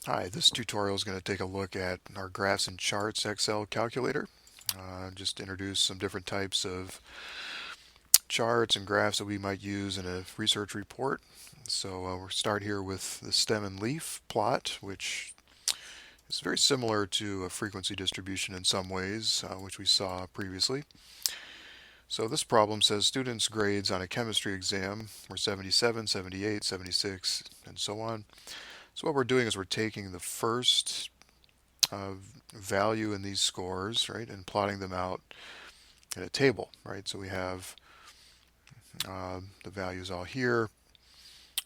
Hi, this tutorial is going to take a look at our Graphs and Charts Excel calculator. Just introduce some different types of charts and graphs that we might use in a research report. So we'll start here with the stem and leaf plot, which is very similar to a frequency distribution in some ways, which we saw previously. So this problem says students' grades on a chemistry exam were 77, 78, 76, and so on. So what we're doing is we're taking the first uh, value in these scores, right, and plotting them out in a table, right? So we have the values all here.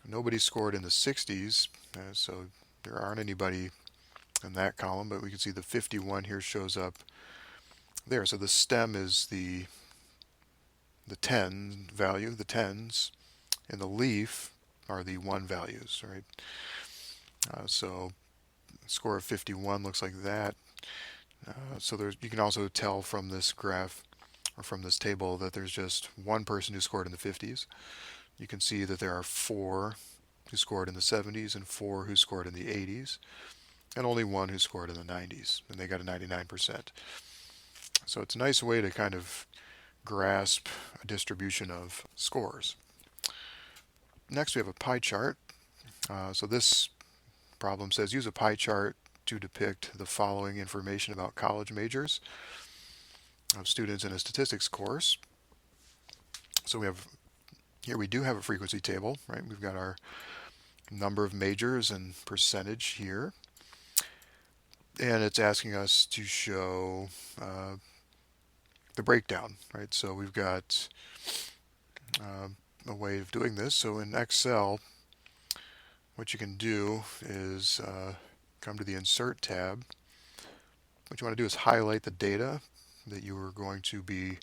Nobody scored in the 60s, so there aren't anybody in that column, but we can see the 51 here shows up there. So the stem is the 10 value, the tens, and the leaf are the 1 values, right? So score of 51 looks like that. So you can also tell from this graph or from this table that there's just one person who scored in the 50s. You can see that there are 4 who scored in the 70s and 4 who scored in the 80s, and only 1 who scored in the 90s, and they got a 99%. So it's a nice way to kind of grasp a distribution of scores. Next we have a pie chart. So this problem says use a pie chart to depict the following information about college majors of students in a statistics course. So we do have a frequency table, right? We've got our number of majors and percentage here. And it's asking us to show the breakdown, right? So we've got a way of doing this. So in Excel, what you can do is come to the Insert tab. What you want to do is highlight the data that you are going to be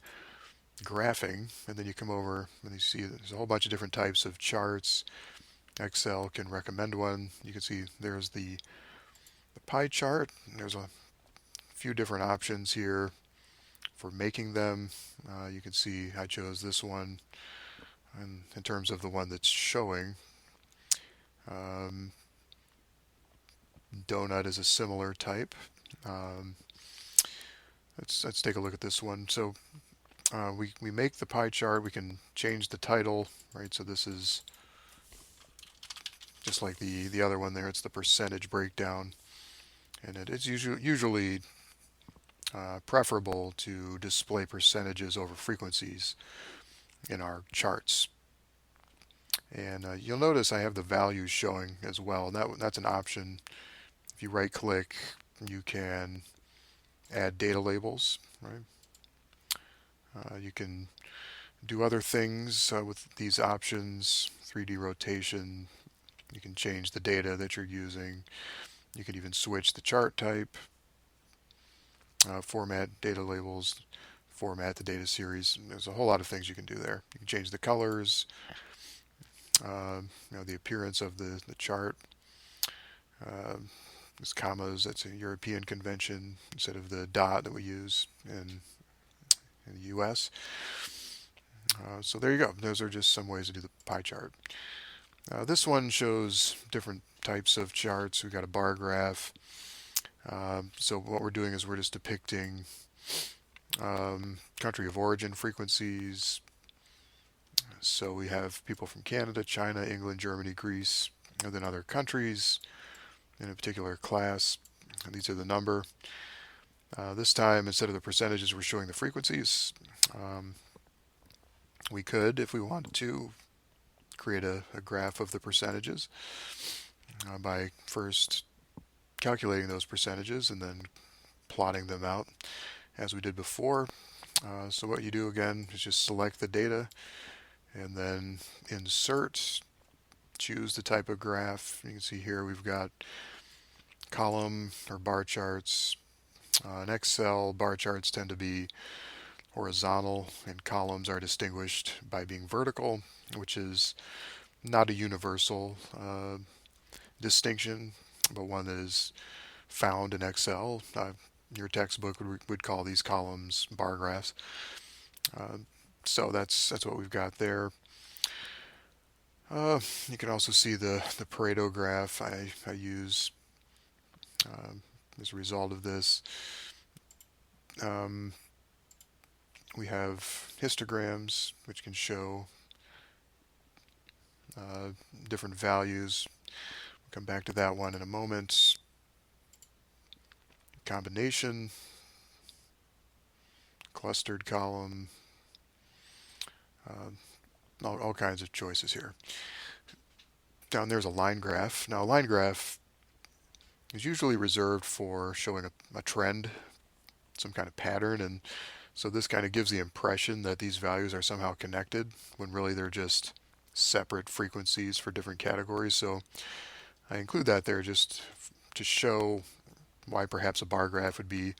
graphing, and then you come over and you see there's a whole bunch of different types of charts. Excel can recommend one. You can see there's the pie chart. There's a few different options here for making them. You can see I chose this one, and in terms of the one that's showing, um, donut is a similar type. Um, let's take a look at this one. So we make the pie chart. We can change the title, right? So this is just like the other one there. It's the percentage breakdown, and it is usually preferable to display percentages over frequencies in our charts. And you'll notice I have the values showing as well. That's an option. If you right click, you can add data labels, right? You can do other things with these options, 3D rotation. You can change the data that you're using. You can even switch the chart type, format data labels, format the data series. There's a whole lot of things you can do there. You can change the colors, the appearance of the chart. This commas, that's a European convention instead of the dot that we use in the US. So there you go. Those are just some ways to do the pie chart. This one shows different types of charts. We've got a bar graph. So what we're doing is we're just depicting country of origin frequencies. So we have people from Canada, China, England, Germany, Greece, and then other countries in a particular class. And these are the number. This time, instead of the percentages, we're showing the frequencies. We could, if we wanted to, create a graph of the percentages by first calculating those percentages and then plotting them out as we did before. So what you do again is just select the data and then insert, choose the type of graph. You can see here we've got column or bar charts. In Excel, bar charts tend to be horizontal and columns are distinguished by being vertical, which is not a universal distinction, but one that is found in Excel. Your textbook would call these columns bar graphs. So that's what we've got there. You can also see the Pareto graph. I use Um, as a result of this, um, we have histograms, which can show uh, different values. We'll come back to that one in a moment. Combination, clustered column, uh, all kinds of choices here. Down there's a line graph. Now, a line graph is usually reserved for showing a trend, some kind of pattern, and so this kind of gives the impression that these values are somehow connected when really they're just separate frequencies for different categories. So I include that there just to show why perhaps a bar graph would be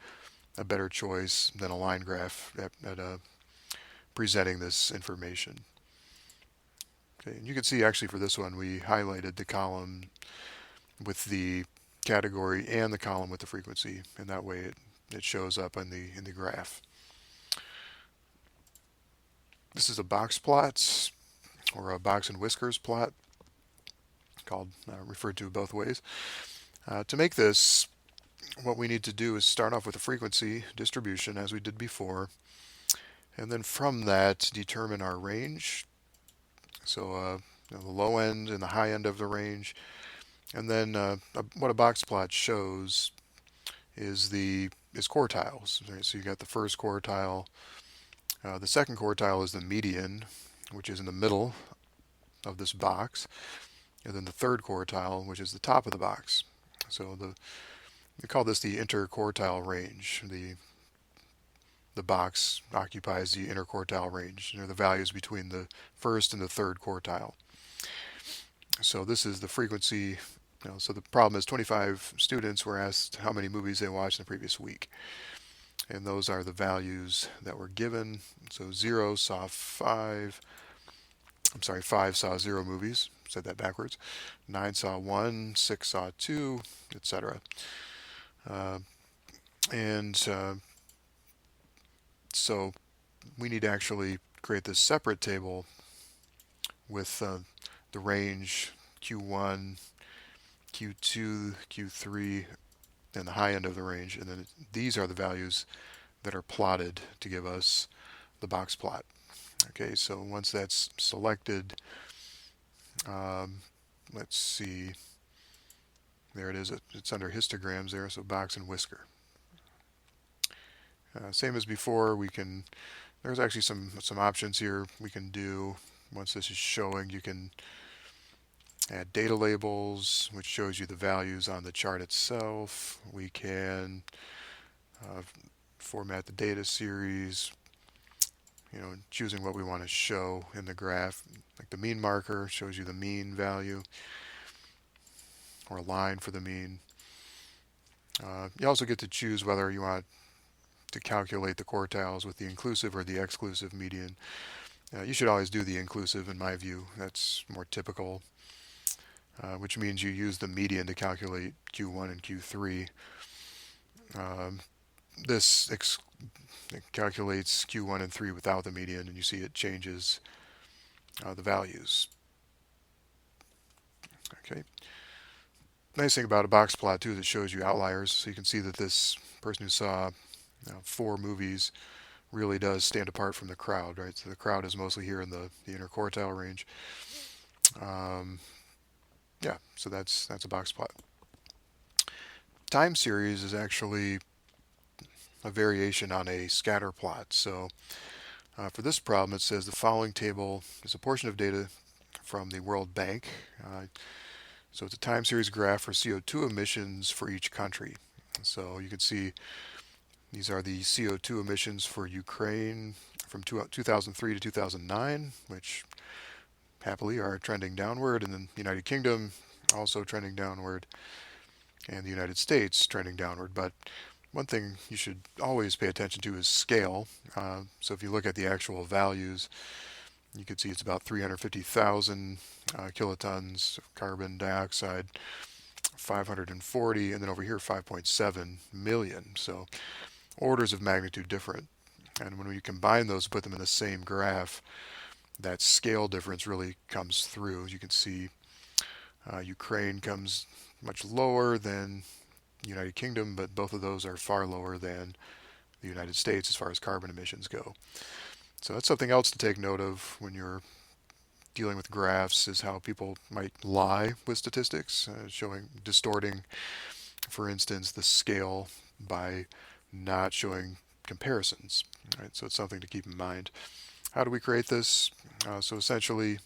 a better choice than a line graph at presenting this information. Okay, and you can see actually for this one we highlighted the column with the category and the column with the frequency, and that way it shows up in the graph. This is a box plot or a box and whiskers plot, called referred to both ways. To make this, what we need to do is start off with a frequency distribution as we did before, and then from that determine our range. So the low end and the high end of the range, and then what a box plot shows is quartiles. Right? So you got the first quartile. The second quartile is the median, which is in the middle of this box, and then the third quartile, which is the top of the box. So we call this the interquartile range. The box occupies the interquartile range. The values between the first and the third quartile. So this is the frequency. So the problem is 25 students were asked how many movies they watched in the previous week. And those are the values that were given. So 0 saw 5. I'm sorry, 5 saw 0 movies. Said that backwards. 9 saw 1, 6 saw 2, etc. And so we need to actually create this separate table with the range Q1, Q2, Q3, and the high end of the range. And then these are the values that are plotted to give us the box plot. Okay, so once that's selected, let's see, there it is. It's under histograms there, so box and whisker. Same as before, there's actually some options here we can do. Once this is showing, you can add data labels, which shows you the values on the chart itself. We can format the data series, choosing what we want to show in the graph. Like the mean marker shows you the mean value, or a line for the mean. You also get to choose whether you want to calculate the quartiles with the inclusive or the exclusive median. You should always do the inclusive in my view. That's more typical, which means you use the median to calculate Q1 and Q3. This it calculates Q1 and 3 without the median, and you see it changes the values. Okay. Nice thing about a box plot too is it shows you outliers, so you can see that this person who saw 4 movies really does stand apart from the crowd, right? So the crowd is mostly here in the interquartile range. Yeah, so that's a box plot. Time series is actually a variation on a scatter plot. So for this problem, it says the following table is a portion of data from the World Bank. So it's a time series graph for CO2 emissions for each country. So you can see these are the CO2 emissions for Ukraine from 2003 to 2009, which happily are trending downward, and then the United Kingdom also trending downward, and the United States trending downward. But one thing you should always pay attention to is scale. So if you look at the actual values, you can see it's about 350,000 kilotons of carbon dioxide, 540, and then over here 5.7 million. So orders of magnitude different. And when we combine those, put them in the same graph, that scale difference really comes through. You can see Ukraine comes much lower than United Kingdom, but both of those are far lower than the United States as far as carbon emissions go. So that's something else to take note of when you're dealing with graphs, is how people might lie with statistics, distorting, for instance, the scale by not showing comparisons. Right? So it's something to keep in mind. How do we create this? So essentially,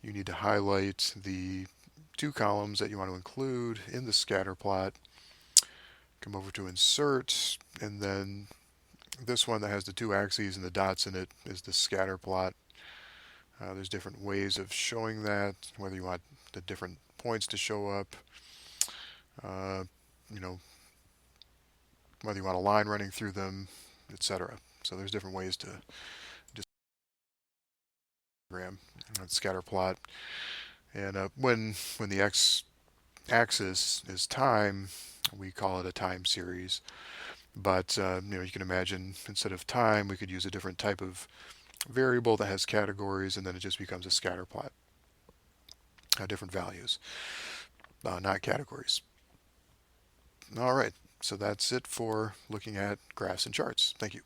you need to highlight the two columns that you want to include in the scatter plot. Come over to Insert, and then this one that has the two axes and the dots in it is the scatter plot. There's different ways of showing that, whether you want the different points to show up, uh, you know, whether you want a line running through them, etc. So there's different ways to diagram scatter plot. And when the x-axis is time, we call it a time series. But you can imagine instead of time, we could use a different type of variable that has categories, and then it just becomes a scatter plot. Different values, not categories. All right, so that's it for looking at graphs and charts. Thank you.